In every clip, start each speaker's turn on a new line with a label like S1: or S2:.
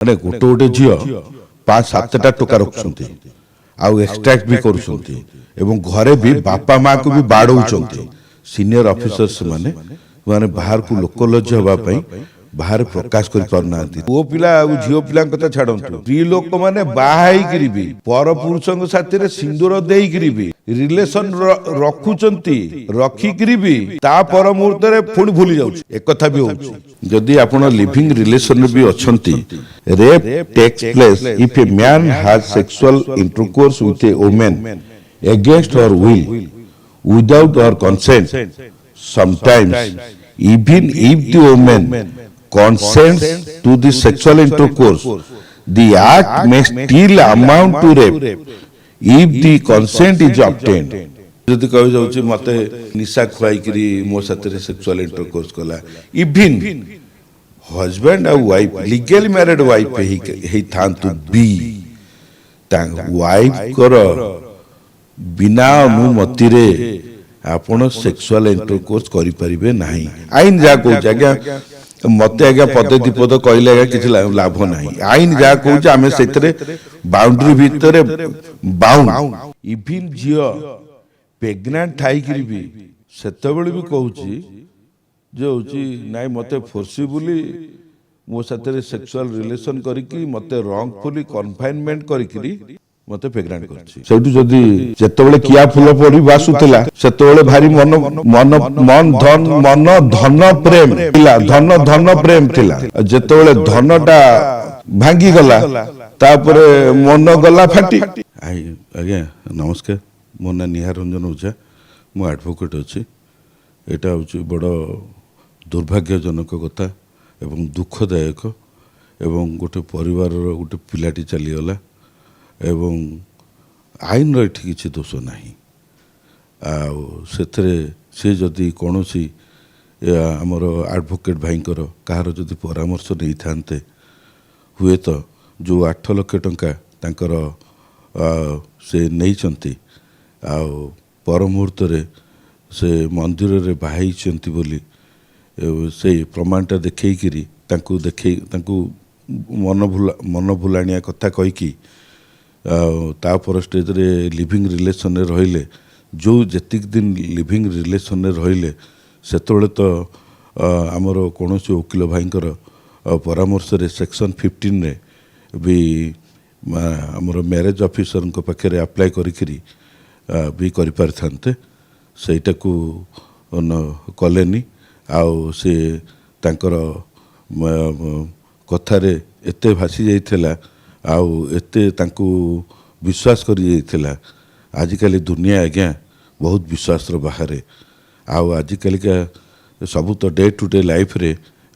S1: ମାନେ ଗୋଟେ ଗୋଟେ ଝିଅ 5-7ଟା ଟଙ୍କା ରଖୁଛନ୍ତି ଆଉ ଏକ୍ସଟ୍ରାକ୍ଟ ବି କରୁଛନ୍ତି ଏବଂ ଘରେ ବି ବାପା ମାଆକୁ ବି ବାଡ଼ଉଛନ୍ତି। ସିନିୟର ଅଫିସର୍ସ ମାନେ ବାହାରକୁ ଲୋକଲଜ୍ଜ ହେବା ପାଇଁ ବାହାରେ ପ୍ରକାଶ କରିପାରୁନାହାନ୍ତି। ପୁଅ ପିଲା ଆଉ ଝିଅ ପିଲାଙ୍କ କଥା ଛାଡ଼ନ୍ତୁ, ସ୍ତ୍ରୀ ଲୋକମାନେ ବାହା ହେଇକିରି ବି ପର ପୁରୁଷଙ୍କ ସାଥିରେ ସିନ୍ଦୁର ଦେଇକିରି ବି ରିଲେସନ ରଖୁଛନ୍ତି, ରଖିକିରି ବି ତା ପର ମୁହୂର୍ତ୍ତରେ ପୁଣି ଭୁଲି ଯାଉଛି। ଏକଥା ବି ହଉଛି। ଯଦି ଆପଣ ଲିଭିଂ ରିଲେସନରେ ବି ଅଛନ୍ତି, rape takes place if a man has sexual intercourse with a woman against her will without her consent. Sometimes even if the woman consents to the sexual intercourse, the act may still amount to rape if the consent is obtained. ଯଦି କହି ଯାଉଛି ମତେ ନିଶା ଖୁଆଇକିରି ମୋ ସାଥିରେ sexual ଇଣ୍ଟରକୋର୍ସ କଲା, even husband ଆଉ wife legally married wife ହେଇଥାନ୍ତୁ ବି ୱାଇଫ୍ଙ୍କର ବିନା ଅନୁମତିରେ ଆପଣ ସେକ୍ସୁଆଲ ଇଣ୍ଟରକୋର୍ସ କରିପାରିବେ ନାହିଁ। ଆଇନ ଯାହା କହୁଛି, ଆଜ୍ଞା ମତେ ଆଜ୍ଞା ପଦେ ଦିପଦ କହିଲେ ଆଜ୍ଞା କିଛି ଲାଭ ନାହିଁ। ଆଇନ ଯାହା କହୁଛି ଆମେ ସେଥିରେ ବାଉଣ୍ଡ୍ରି ଭିତରେ ବାଉଣ୍ଡ। ଇଭିନ୍ ଝିଅ ପ୍ରେଗନାଣ୍ଟ ଥାଇକିରି ବି ସେତେବେଳେ ବି କହୁଛି ଯେ ହଉଛି ନାଇଁ ମତେ ଫୋର୍ସିବୁଲି ମୋ ସାଥିରେ ସେକ୍ସୁଆଲ ରିଲେସନ କରିକି ମତେ ରଙ୍ଗଫୁଲି କନଫାଇନମେଣ୍ଟ କରିକିରି ମତେ ପ୍ରେଗନାଣ୍ଟ କରିଛି। ସେଇଠୁ ଯଦି ଯେତେବେଳେ କିଆ ଫୁଲ ପରି ବାସୁଥିଲା ସେତେବେଳେ ଭାରି ମନ ଧନ ପ୍ରେମ ଥିଲା, ଧନ ପ୍ରେମ ଥିଲା। ଯେତେବେଳେ ଧନଟା ଭାଙ୍ଗିଗଲା ତାପରେ ମନ ଗଲା ଫାଟି। ଆଜ୍ଞା ନମସ୍କାର, ମୋ ନାଁ ନିହାର ରଞ୍ଜନ ଓଝା, ମୁଁ ଆଡଭୋକେଟ୍ ଅଛି। ଏଇଟା ହେଉଛି ବଡ଼ ଦୁର୍ଭାଗ୍ୟଜନକ କଥା ଏବଂ ଦୁଃଖଦାୟକ ଏବଂ ଗୋଟେ ପରିବାରର ଗୋଟେ ପିଲାଟି ଚାଲିଗଲା ଏବଂ ଆଇନର ଏଠି କିଛି ଦୋଷ ନାହିଁ। ଆଉ ସେଥିରେ ସେ ଯଦି କୌଣସି ଆମର ଆଡ଼ଭୋକେଟ୍ ଭାଇଙ୍କର କାହାର ଯଦି ପରାମର୍ଶ ନେଇଥାନ୍ତେ, ହୁଏତ ଯେଉଁ 8 ଲକ୍ଷ ଟଙ୍କା ତାଙ୍କର ସେ ନେଇଛନ୍ତି ଆଉ ପର ମୁହୂର୍ତ୍ତରେ ସେ ମନ୍ଦିରରେ ବାହାଇଛନ୍ତି ବୋଲି ସେଇ ପ୍ରମାଣଟା ଦେଖେଇକିରି ତାଙ୍କୁ ମନ ଭୁଲାଣିଆ କଥା କହିକି ଆଉ ତାପର ଷ୍ଟେଜ୍ରେ ଲିଭିଂ ରିଲେସନରେ ରହିଲେ। ଯେଉଁ ଯେତିକି ଦିନ ଲିଭିଂ ରିଲେସନରେ ରହିଲେ ସେତେବେଳେ ତ ଆମର କୌଣସି ଓକିଲ ଭାଇଙ୍କର ପରାମର୍ଶରେ ସେକ୍ସନ୍ 15ରେ ବି ଆମର ମ୍ୟାରେଜ ଅଫିସରଙ୍କ ପାଖରେ ଆପ୍ଲାଏ କରିକିରି ବି କରିପାରିଥାନ୍ତେ। ସେଇଟାକୁ କଲେନି ଆଉ ସେ ତାଙ୍କର କଥାରେ ଏତେ ଭାସି ଯାଇଥିଲା ଆଉ ଏତେ ତାଙ୍କୁ ବିଶ୍ୱାସ କରିଯାଇଥିଲା। ଆଜିକାଲି ଦୁନିଆ ଆଜ୍ଞା ବହୁତ ବିଶ୍ୱାସର ବାହାରେ। ଆଉ ଆଜିକାଲିକା ସବୁ ତ ଡେ ଟୁ ଡେ ଲାଇଫରେ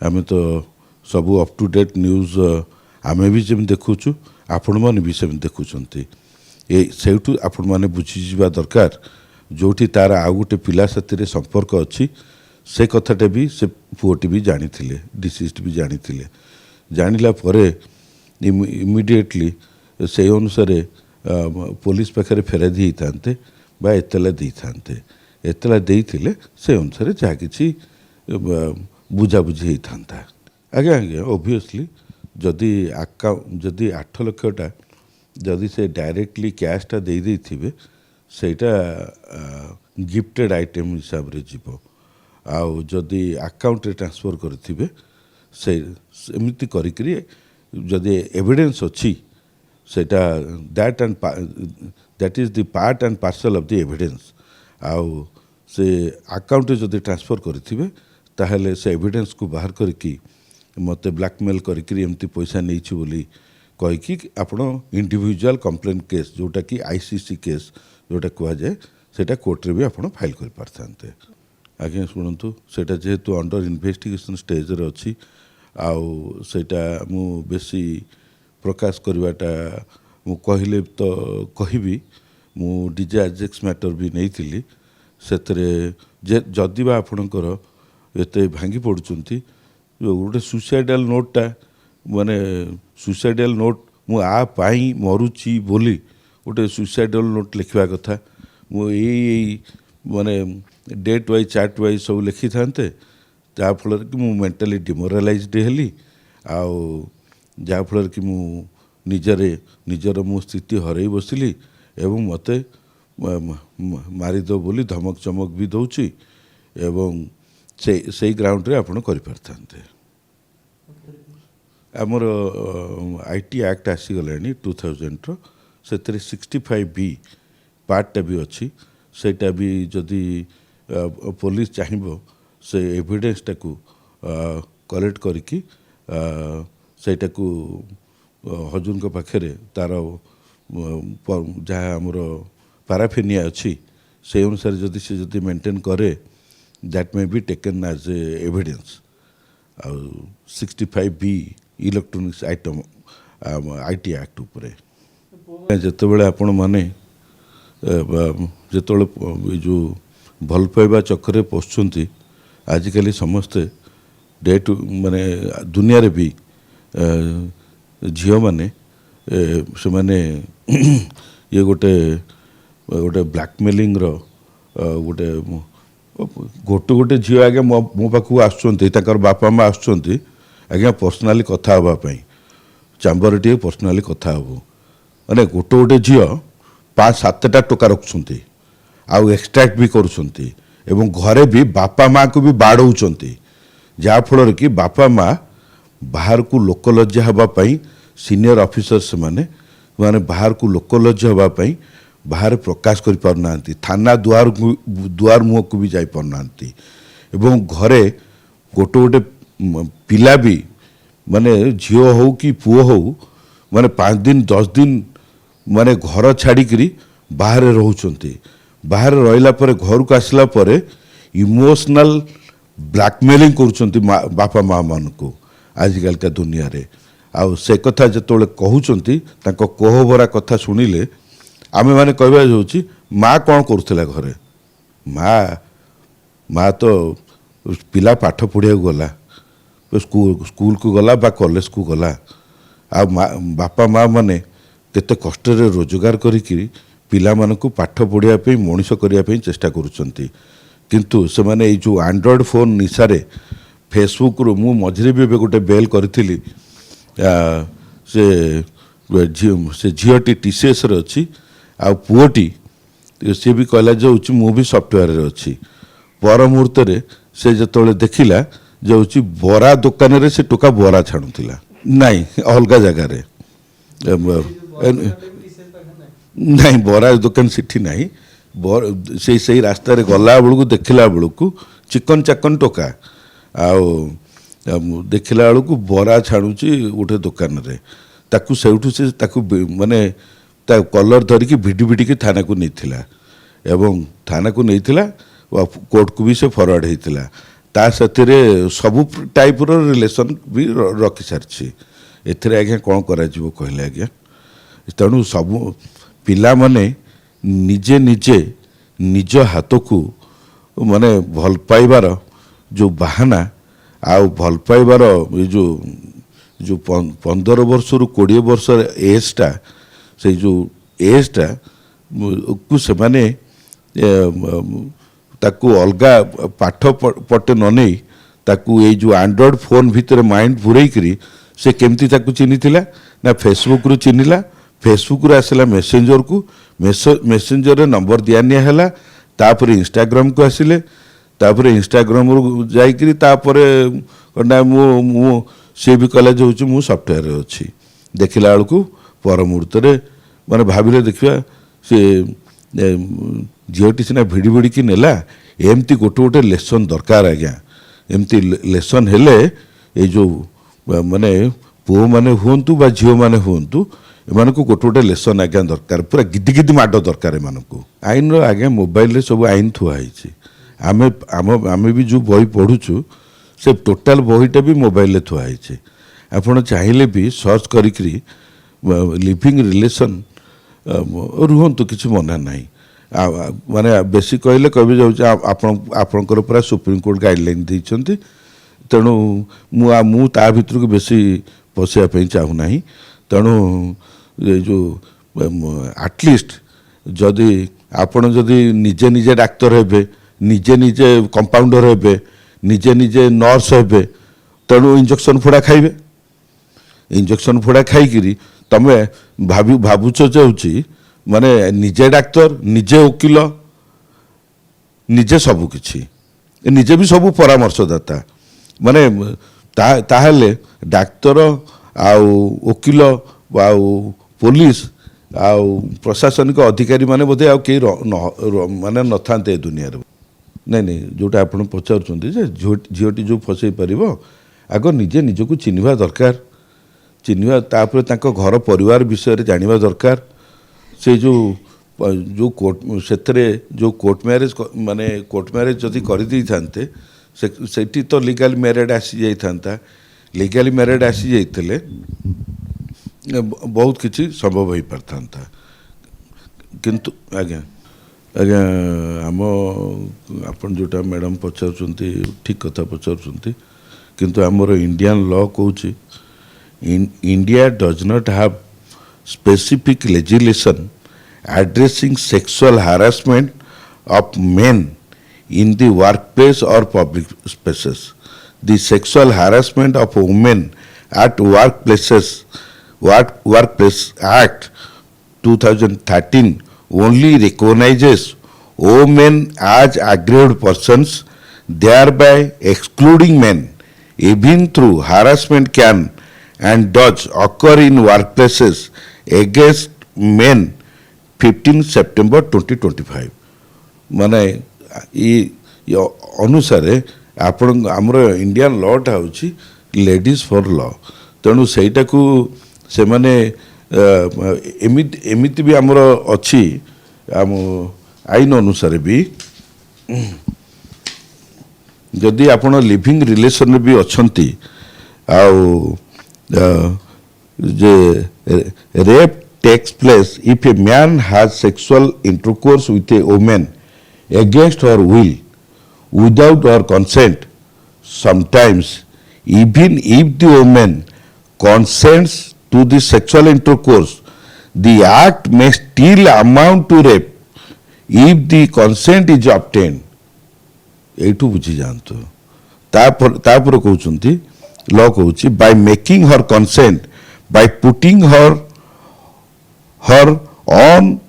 S1: ଆମେ ତ ସବୁ ଅପ୍ ଟୁ ଡେଟ୍ ନ୍ୟୁଜ୍ ଆମେ ବି ଯେମିତି ଦେଖୁଛୁ, ଆପଣମାନେ ବି ସେମିତି ଦେଖୁଛନ୍ତି। ସେଇଠୁ ଆପଣମାନେ ବୁଝିଯିବା ଦରକାର ଯେଉଁଠି ତାର ଆଉ ଗୋଟେ ପିଲା ସାଥିରେ ସମ୍ପର୍କ ଅଛି ସେ କଥାଟା ବି ସେ ପୁଅଟି ବି ଜାଣିଥିଲେ, ଡିସିଜ୍ଡ ବି ଜାଣିଥିଲେ। ଜାଣିଲା ପରେ ଇମିଡ଼ିଏଟଲି ସେଇ ଅନୁସାରେ ପୋଲିସ ପାଖରେ ଫେରାଇ ଦେଇଥାନ୍ତେ ବା ଏତଲା ଦେଇଥାନ୍ତେ। ଏତଲା ଦେଇଥିଲେ ସେ ଅନୁସାରେ ଯାହା କିଛି ବୁଝାବୁଝି ହେଇଥାନ୍ତା। ଆଜ୍ଞା ଓଭିୟସଲି ଯଦି 8 ଲକ୍ଷଟା ଯଦି ସେ ଡାଇରେକ୍ଟଲି କ୍ୟାସ୍ଟା ଦେଇଥିବେ ସେଇଟା ଗିଫ୍ଟେଡ୍ ଆଇଟେମ୍ ହିସାବରେ ଯିବ। ଆଉ ଯଦି ଆକାଉଣ୍ଟରେ ଟ୍ରାନ୍ସଫର୍ କରିଥିବେ ସେମିତି କରିକିରି ଯଦି ଏଭିଡେନ୍ସ ଅଛି ସେଇଟା that is the part and parcel of the evidence. ଆଉ ସେ ଆକାଉଣ୍ଟରେ ଯଦି ଟ୍ରାନ୍ସଫର୍ କରିଥିବେ ତାହେଲେ ସେ ଏଭିଡେନ୍ସକୁ ବାହାର କରିକି ମୋତେ ବ୍ଲାକମେଲ୍ କରିକିରି ଏମିତି ପଇସା ନେଇଛି ବୋଲି କହିକି ଆପଣ ଇଣ୍ଡିଭିଜୁଆଲ୍ କମ୍ପ୍ଲେନ୍ କେସ୍ ଯେଉଁଟାକି ICC କେସ୍ ଯେଉଁଟା କୁହାଯାଏ ସେଇଟା କୋର୍ଟରେ ବି ଆପଣ ଫାଇଲ୍ କରିପାରିଥାନ୍ତେ। ଆଜ୍ଞା ଶୁଣନ୍ତୁ, ସେଇଟା ଯେହେତୁ ଅଣ୍ଡର ଇନଭେଷ୍ଟିଗେସନ୍ ଷ୍ଟେଜ୍ରେ ଅଛି ଆଉ ସେଇଟା ମୁଁ ବେଶୀ ପ୍ରକାଶ କରିବାଟା ମୁଁ କହିଲେ ତ କହିବି। ମୁଁ DJ ଆଜେକ୍ସ ମ୍ୟାଟର ବି ନେଇଥିଲି। ସେଥିରେ ଯଦି ବା ଆପଣଙ୍କର ଏତେ ଭାଙ୍ଗି ପଡ଼ୁଛନ୍ତି, ଗୋଟେ ସୁସାଇଡ଼ାଲ ନୋଟ୍ଟା ମାନେ ସୁସାଇଡ଼ାଲ ନୋଟ୍ ମୁଁ ପାଇଁ ମରୁଛି ବୋଲି ଗୋଟେ ସୁସାଇଡ଼ାଲ ନୋଟ୍ ଲେଖିବା କଥା। ମୁଁ ଏଇ ମାନେ ଡେଟ୍ ୱାଇଜ୍ ଚାର୍ଟ ୱାଇଜ୍ ସବୁ ଲେଖିଥାନ୍ତେ, ଯାହାଫଳରେ କି ମୁଁ ମେଣ୍ଟାଲି ଡିମୋରାଲାଇଜ୍ଡ ହେଲି ଆଉ ଯାହାଫଳରେ କି ମୁଁ ନିଜର ମୁଁ ସ୍ଥିତି ହରାଇ ବସିଲି ଏବଂ ମୋତେ ମାରିଦେବ ବୋଲି ଧମକ ଚମକ ବି ଦେଉଛି ଏବଂ ସେଇ ଗ୍ରାଉଣ୍ଡରେ ଆପଣ କରିପାରିଥାନ୍ତେ। ଆମର IT ଆକ୍ଟ ଆସିଗଲାଣି 2000ର, ସେଥିରେ 65B ପାର୍ଟଟା ବି ଅଛି। ସେଇଟା ବି ଯଦି ପୋଲିସ ଚାହିଁବ ସେ ଏଭିଡେନ୍ସଟାକୁ କଲେକ୍ଟ କରିକି ସେଇଟାକୁ ହଜୁରଙ୍କ ପାଖରେ ତାର ଯାହା ଆମର ପାରାଫିନିଆ ଅଛି ସେଇ ଅନୁସାରେ ଯଦି ମେଣ୍ଟେନ୍ କରେ that May B taken as A evidence. ଆଉ 65B electronics item IT act ଉପରେ ଯେତେବେଳେ ଆପଣମାନେ ଯେତେବେଳେ ଏଇ ଯେଉଁ ଭଲ ପାଇବା ଚକ୍କରେ ପଶୁଛନ୍ତି, ଆଜିକାଲି ସମସ୍ତେ ମାନେ ଦୁନିଆରେ ବି ଝିଅମାନେ ସେମାନେ ଇଏ ଗୋଟେ ବ୍ଲାକମେଲିଂର ଗୋଟେ ଝିଅ ଆଜ୍ଞା ମୋ ପାଖକୁ ଆସୁଛନ୍ତି, ତାଙ୍କର ବାପା ମା ଆସୁଛନ୍ତି ଆଜ୍ଞା ପର୍ସନାଲି କଥା ହେବା ପାଇଁ, ଚାମ୍ବରରେ ଟିକେ ପର୍ସନାଲି କଥା ହେବୁ। ମାନେ ଗୋଟେ ଝିଅ 5-7ଟା ଟଙ୍କା ରଖୁଛନ୍ତି ଆଉ ଏକ୍ସଟ୍ରାକ୍ଟ ବି କରୁଛନ୍ତି ଏବଂ ଘରେ ବି ବାପା ମାଆଙ୍କୁ ବି ବାଡ଼ଉଛନ୍ତି, ଯାହାଫଳରେ କି ବାପା ମା ବାହାରକୁ ଲୋକଲଜ୍ଜା ହେବା ପାଇଁ ସିନିୟର ଅଫିସର ସେମାନେ ବାହାରକୁ ଲୋକଲଜ୍ଜା ହେବା ପାଇଁ ବାହାରେ ପ୍ରକାଶ କରିପାରୁନାହାନ୍ତି, ଥାନା ଦୁଆର ମୁହଁକୁ ବି ଯାଇପାରୁନାହାନ୍ତି ଏବଂ ଘରେ ଗୋଟେ ପିଲା ବି ମାନେ ଝିଅ ହଉ କି ପୁଅ ହଉ 5 ଦିନ 10 ଦିନ ଘର ଛାଡ଼ିକିରି ବାହାରେ ରହୁଛନ୍ତି। ବାହାରେ ରହିଲା ପରେ ଘରକୁ ଆସିଲା ପରେ ଇମୋସନାଲ ବ୍ଲାକମେଲିଂ କରୁଛନ୍ତି ବାପା ମା ମାନଙ୍କୁ ଆଜିକାଲିକା ଦୁନିଆରେ। ଆଉ ସେ କଥା ଯେତେବେଳେ କହୁଛନ୍ତି ତାଙ୍କ କୋହଭରା କଥା ଶୁଣିଲେ ଆମେମାନେ କହିବା ହେଉଛି ମା କ'ଣ କରୁଥିଲା ଘରେ? ମା ତ ପିଲା ପାଠ ପଢ଼ିବାକୁ ଗଲା, ସ୍କୁଲକୁ ଗଲା ବା କଲେଜକୁ ଗଲା, ଆଉ ବାପା ମା ମାନେ କେତେ କଷ୍ଟରେ ରୋଜଗାର କରିକି ପିଲାମାନଙ୍କୁ ପାଠ ପଢ଼ିବା ପାଇଁ ମଣିଷ କରିବା ପାଇଁ ଚେଷ୍ଟା କରୁଛନ୍ତି। କିନ୍ତୁ ସେମାନେ ଏଇ ଯେଉଁ ଆଣ୍ଡ୍ରଏଡ଼ ଫୋନ୍ ନିଶାରେ ଫେସବୁକ୍ରୁ ମୁଁ ମଝିରେ ବି ଏବେ ଗୋଟେ ବେଲ୍ କରିଥିଲି, ସେ ଝିଅଟି TCSରେ ଅଛି ଆଉ ପୁଅଟି ସିଏ ବି କହିଲା ଯେ ହେଉଛି ମୁଁ ବି ସଫ୍ଟୱେରରେ ଅଛି। ପର ମୁହୂର୍ତ୍ତରେ ସେ ଯେତେବେଳେ ଦେଖିଲା ଯେ ହେଉଛି ବରା ଦୋକାନରେ ସେ ଟୋକା ବରା ଛାଣୁଥିଲା, ନାଇଁ ଅଲଗା ଜାଗାରେ, ନାଇଁ ବରା ଦୋକାନ ସେଠି ନାହିଁ, ସେଇ ରାସ୍ତାରେ ଗଲା ବେଳକୁ ଦେଖିଲା ବେଳକୁ ଚିକନ ଚାକନ ଟୋକା ଆଉ ଦେଖିଲା ବେଳକୁ ବରା ଛାଣୁଛି ଗୋଟେ ଦୋକାନରେ। ସେଇଠୁ ସେ ତାକୁ ତା କଲର ଧରିକି ଭିଡ଼ିକି ଥାନାକୁ ନେଇଥିଲା ଏବଂ ଥାନାକୁ ନେଇଥିଲା, କୋର୍ଟକୁ ବି ସେ ଫରୱାର୍ଡ଼ ହେଇଥିଲା। ତା ସାଥିରେ ସବୁ ଟାଇପ୍ର ରିଲେସନ୍ ବି ରଖିସାରିଛି। ଏଥିରେ ଆଜ୍ଞା କ'ଣ କରାଯିବ କହିଲେ ଆଜ୍ଞା? ତେଣୁ ସବୁ ପିଲାମାନେ ନିଜେ ନିଜ ହାତକୁ ଭଲ ପାଇବାର ଯେଉଁ ବାହାନା ଆଉ ଭଲ ପାଇବାର ଏଇ ଯେଉଁ 15 ବର୍ଷରୁ 20 ବର୍ଷର ଏଜ୍ଟା, ସେଇ ଯେଉଁ ଏଜ୍ଟା କୁ ସେମାନେ ତାକୁ ଅଲଗା ପାଠ ପଟେ ନ ନେଇ ତାକୁ ଏଇ ଯେଉଁ ଆଣ୍ଡ୍ରଏଡ଼ ଫୋନ୍ ଭିତରେ ମାଇଣ୍ଡ ପୂରେଇକିରି ସେ କେମିତି ତାକୁ ଚିହ୍ନିଥିଲା ନା ଫେସବୁକ୍ରୁ ଚିହ୍ନିଲା, ଫେସବୁକ୍ରୁ ଆସିଲା ମେସେଞ୍ଜରକୁ, ମେସେଞ୍ଜରରେ ନମ୍ବର ଦିଆନିଆ ହେଲା, ତାପରେ ଇନଷ୍ଟାଗ୍ରାମକୁ ଆସିଲେ, ତାପରେ ଇନଷ୍ଟାଗ୍ରାମରୁ ଯାଇକିରି ତାପରେ ନା ମୁଁ ସିଏ ବି କହିଲା ଯେ ହେଉଛି ମୁଁ ସଫ୍ଟୱେରରେ ଅଛି। ଦେଖିଲା ବେଳକୁ ପର ମୁହୂର୍ତ୍ତରେ ଭାବିଲେ ଦେଖିବା ସେ ଝିଅଟି ସିନା ଭିଡ଼ିକି ନେଲା, ଏମିତି ଗୋଟେ ଲେସନ୍ ଦରକାର ଆଜ୍ଞା। ଏମିତି ଲେସନ୍ ହେଲେ ଏଇ ଯେଉଁ ପୁଅମାନେ ହୁଅନ୍ତୁ ବା ଝିଅମାନେ ହୁଅନ୍ତୁ ଏମାନଙ୍କୁ ଗୋଟେ ଲେସନ୍ ଆଜ୍ଞା ଦରକାର, ପୁରା ଗିଦି ମାଡ଼ ଦରକାର ଏମାନଙ୍କୁ। ଆଇନର ଆଜ୍ଞା ମୋବାଇଲରେ ସବୁ ଆଇନ ଥୁଆ ହେଇଛି, ଆମେ ବି ଯେଉଁ ବହି ପଢ଼ୁଛୁ ସେ ଟୋଟାଲ ବହିଟା ବି ମୋବାଇଲରେ ଥୁଆ ହେଇଛି। ଆପଣ ଚାହିଁଲେ ବି ସର୍ଚ୍ଚ କରିକିରି ଲିଭିଂ ରିଲେସନ୍ ରୁହନ୍ତୁ, କିଛି ମନା ନାହିଁ। ବେଶୀ କହିଲେ ଯାଉଛି ଆପଣଙ୍କର ପୁରା ସୁପ୍ରିମକୋର୍ଟ ଗାଇଡ଼ଲାଇନ୍ ଦେଇଛନ୍ତି, ତେଣୁ ମୁଁ ତା ଭିତରକୁ ବେଶୀ ପଶିବା ପାଇଁ ଚାହୁଁନାହିଁ। ତେଣୁ ଏ ଯେଉଁ ଆଟଲିଷ୍ଟ ଯଦି ଆପଣ ନିଜେ ଡାକ୍ତର ହେବେ, ନିଜେ କମ୍ପାଉଣ୍ଡର ହେବେ, ନିଜେ ନର୍ସ ହେବେ, ତେଣୁ ଇଞ୍ଜେକ୍ସନ୍ ଫୋଡ଼ା ଖାଇବେ। इंजेक्शन फोड़ा खाई तमे भावुच जाऊँगी माने निजे डाक्तर निजे वकिल निजे सबकिछि निजे भी सब परामर्शदाता माने ताहले डाक्तर आउ वकिल आउ पुलिस आउ प्रशासनिक अधिकारी माने बोधे आउ के माने न थांते दुनिया रे नहीं नहीं जोटा आपण पचारुचंती जे झीटी जो फसई पारिबो आग निजे निजको चिन्हवा दरकार चिन्हवा तापर तांको घर परिवार विषय रे जानिबा दरकार से जो कोर्ट से जो कोर्ट मैरेज माने कोर्ट मैरेज जदि कर दी थांते सेठी तो लीगल मैरिड आसी जाई थांता लीगल मैरिड आसी जाइतले बहुत किसी संभव हो पारता किंतु आज्ञा आज्ञा आम आपन जोटा मैडम पचारुचंती ठीक कथा पचारुचंती किंतु आमर इंडियन लॉ कहूँ India does not have specific legislation addressing sexual harassment of men in the workplace or public spaces. The Sexual Harassment of Women at Workplace Act 2013 only recognizes women as aggrieved persons, thereby excluding men. Even through harassment can and does occur in workplaces against men 15 September 2025 माने ये अनुसार आपण आमर Indian लॉटा हूँ ladies for law तेणु सेटा को से माने एमिति भी आमर अच्छी आम आईन अनुसार भी जदि आपण लिविंग रिलेशन भी अच्छी आउ जे rape takes place if a man has sexual intercourse with a woman against her will, without her consent. Sometimes, even if the woman consents to the sexual intercourse, the act may still amount to rape if the consent is obtained. एठू बुझी जानतो तापर कहउचंती law कहउची by making her consent, by putting her on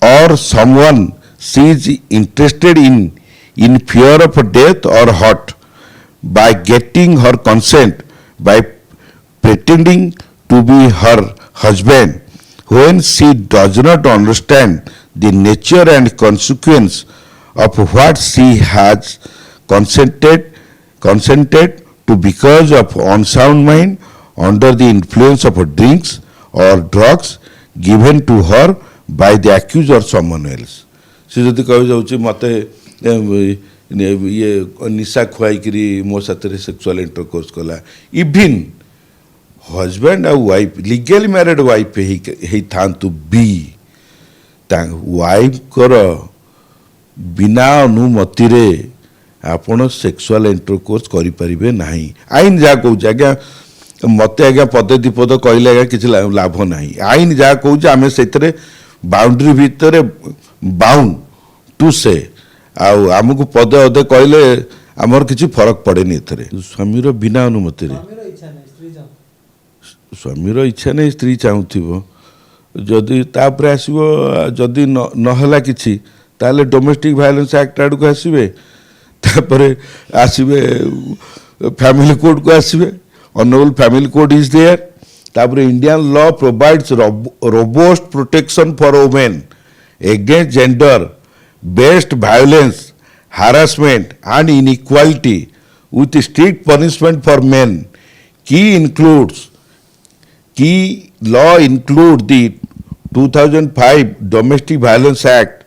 S1: or someone she is interested in fear of death or hurt, by getting her consent, by pretending to be her husband when she does not understand the nature and consequence of what she has consented to because of unsound mind under the influence of drinks or drugs given to her by the accuser or someone else. से जदि कह जाऊँ मत ये निशा खुआई मो साथ sexual intercourse कला इवन हजबैंड आ वाइफ लीगल मैरिड वाइफ ही थांतु बी वाइफ कर बिना अनुमति रे आपण सेक्सुअल इंटरकोर्स करि परिबे नाही आईन जा कहू आज्ञा मत आज्ञा पदे दीपद कहले आज्ञा किसी लाभ ना आईन जहाँ कहे आम से बाउंड्री भितर बाउंड टू से आमको पदे अदे कहले आमर किसी फरक पड़ेनि एथरे स्वामीर बिना अनुमति स्वामीर इच्छा नहीं स्त्री चाहूब जदि तापर आसो जदि नहला किछि ताले डोमेस्टिक वायलेंस एक्ट आड़ को आसबे आसबे फैमिली कोर्ट को आसबे Honorable Family Code is there. तापर Indian law provides robust protection for women against gender-based violence, harassment, and inequality, with strict punishment for men. Key law include the 2005 Domestic Violence Act,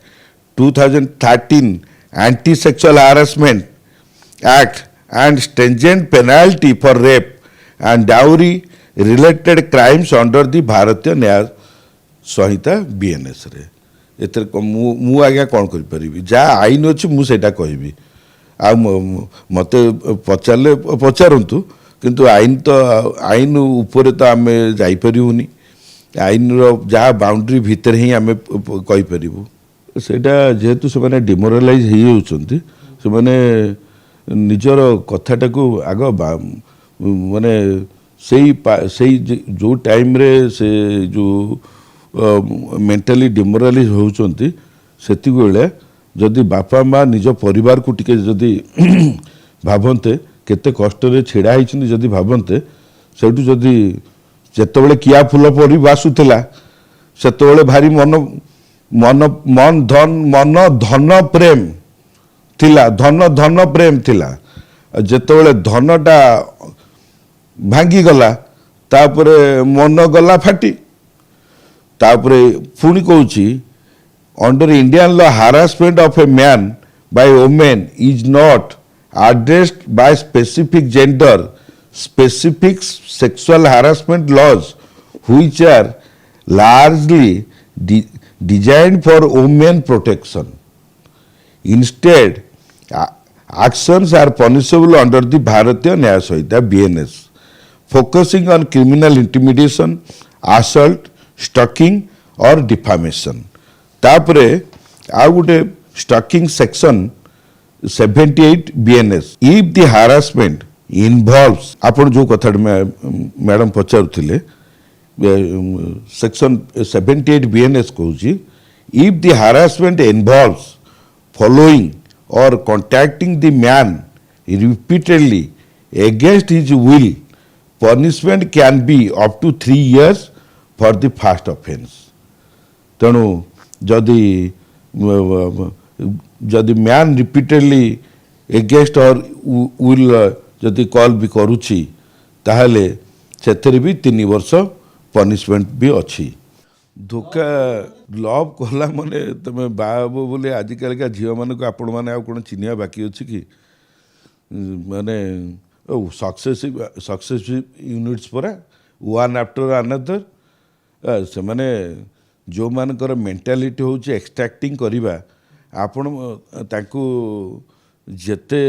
S1: 2013 Anti-Sexual Harassment Act, and stringent penalty for rape and dowry related crimes under the भारतीय न्याय संहिता BNS रे एतर मु आज्ञा कौन कर परिबी जा आईन अछि मु सेटा कहबी आ मते पचारले पचारंतु किंतु आईन ऊपर तो आम जाई परिबुनी आईन रो जहाँ बाउंड्री भितर ही आम कहि परिबु सेटा जेहेतु से माने डिमोरालाइज हे होउचंती से माने निजर कथाटा को आग माने जो टाइम रे से जो मेंटली डिमोरालाइज होउचंती सेति बेले जदि बापा माँ निज परिवार को टिके जदि भावन्ते केते कष्ट रे छिड़ा हिचंती जदि भावन्ते सेठु जदि जेतेबेले किया फूल परी बासुथिला सेतेबेले भारी मन मन मन धन प्रेम थिला धन प्रेम थिला जेतेबेले धनटा भांगी गला तापरे मन गला फाटी तापरे पुणी कहूची under Indian law harassment of a man by women is not addressed by specific gender specific sexual harassment laws which are largely designed for women protection. Instead, actions are punishable under the Bharatiya Nyaya Samhita BNS, focusing on criminal intimidation, assault, stalking or defamation. तापरे आउ गोटे stalking section 78 BNS if the harassment involves आपण जो कथा madam पचारुथिले section 78 BNS कहूची if the harassment involves following or contacting the man repeatedly against his will punishment can be up to 3 years for the first offence तेणु जदि जदि man repeatedly against her will जदि call भी करुछि ताहले सेथरे भी 3 वर्ष पनिशमेंट भी अच्छी धोखा लव कला माने तमे बाबू बोले आजिकल का झील मान को आपण मैंने आउ चिन्ह बाकी अच्छी कि माने सक्सेसिव यूनिट्स परा वन आफ्टर अनदर से माने जो मानकर मेंटालिटी होची एक्सट्रैक्टिंग करिबा आपण ताकू जेते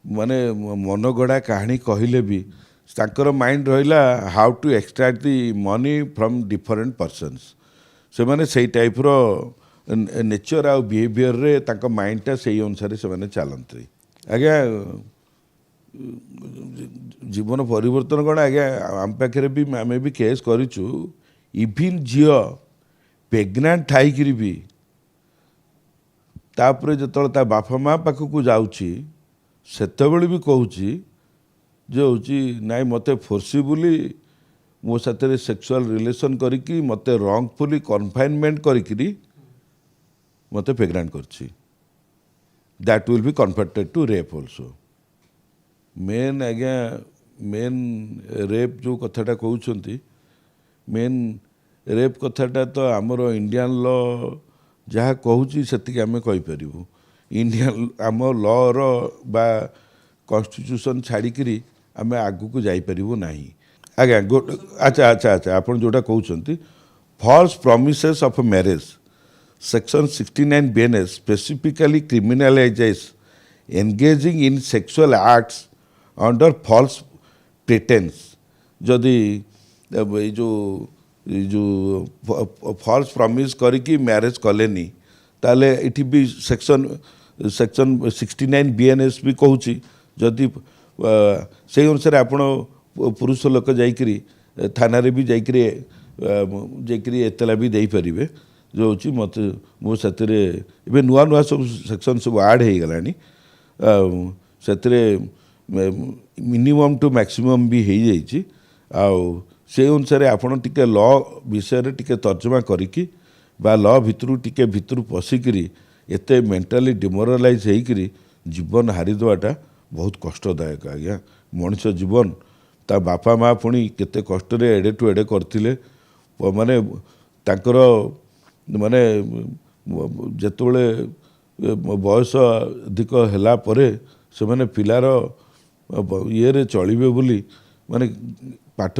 S1: माने मनगढ़ा कहानी कहले भी ताकर माइंड रहिला how to extract the money from different persons से माने सेई टाइप रो नेचर आ बिहेवियर रे ताका माइंडटा सेई अनुसार से माने चलंती आज्ञा जीवन परिवर्तन कौन आज्ञा आम पाखे भी आम भी केस करूँ इभिन झील प्रेग्नेंट थाइकिरी भी तापरे जो ता बापा माँ पाखक जाऊँगी सेतबेले भी कहूँ जो हूँ नाई मत फोर्सिबली मो साथ सेक्सुअल रिलेशन करी मत रंगफुली कन्फाइनमेंट करी मत प्रेग्नेंट कर that will be converted to rape also men आज्ञा मेन रेप जो कथाटा कहते मेन रेप कथाटा तो आमर इंडियन लॉ जहाँ कहूँ से आम कहीपर इंडियन आम लॉ रो बा कॉन्स्टिट्यूशन छाड़िकी आम आगू को जापरू ना आज्ञा अच्छा अच्छा अच्छा आप जोटा कहते false promises of marriage section 69 BNS specifically criminalises engaging in sexual acts under false pretence जदि जो फॉल्स प्रॉमिस करके मैरिज कलेनी ताले इठी भी सेक्शन 69 BNS भी कहूँ जदि से अनुसार आपण पुरुष लोक जाइकरी थाना रे भी जाइकरी एतला भी दे पारे जो हूँ मत मो साथ नुआ नुआ सब सेक्शन सब आड हो गलानी से मिनिमम टू मैक्सिमम भी हो जाइए से अनुसार आपण टिके लॉ विषय रे टिके तर्जमा करिकी बा लॉ भितरू टिके भितरू पशिकी एते मेंटली डिमोरालाइज होइकरी जीवन हारी देवाटा बहुत कष्टदायक आज्ञा मनुष्य जीवन ता बापा माँ पुणी केते कष्ट रे एडे टू एडे करथिले माने ताकर माने जेतबेले बयस अधिक होला परे से माने पिलार ये रे चलिबे बोली माने पाठ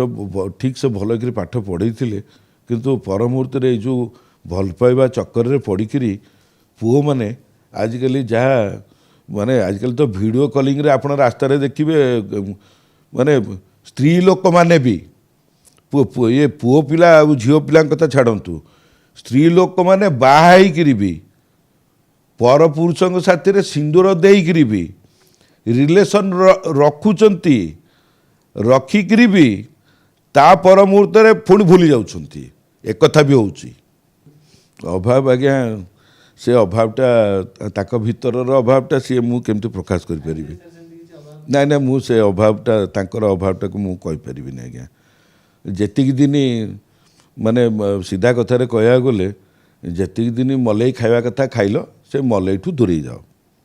S1: ठीक से भल कर पाठ पढ़े किंतु पर मुहूर्त जो भल पाइबा चक्कर रे पड़िकी पुओ मैंने आजिकल जहाँ माने आजिकल तो वीडियो कॉलिंग रे आपण रास्ता रे देखिए माने स्त्री लोक माने भी ये पुओ पिला झील पिला कथा छाड़तु स्त्री लोक माने बाहाई भी पर पुरुषों साथी रे सिंदूर देकरी भी रिलेशन रखुचंती रखिकी भी ता पर मुहूर्त पुणी भूली जाउछंती एक कथा भी होउची अभाव आज्ञा से अभावटा ताक भितरर अभावटा सी मु केमती प्रकाश कर परिबी ना ना मु से अभावटा तांकर अभावटा को मु कहि परिबी आज्ञा जेतिक दिन माने सीधा कथार कहया गले जेतिक दिन मलई खाଇବା କଥା खाइल से मलई ठू दूरी जाओ।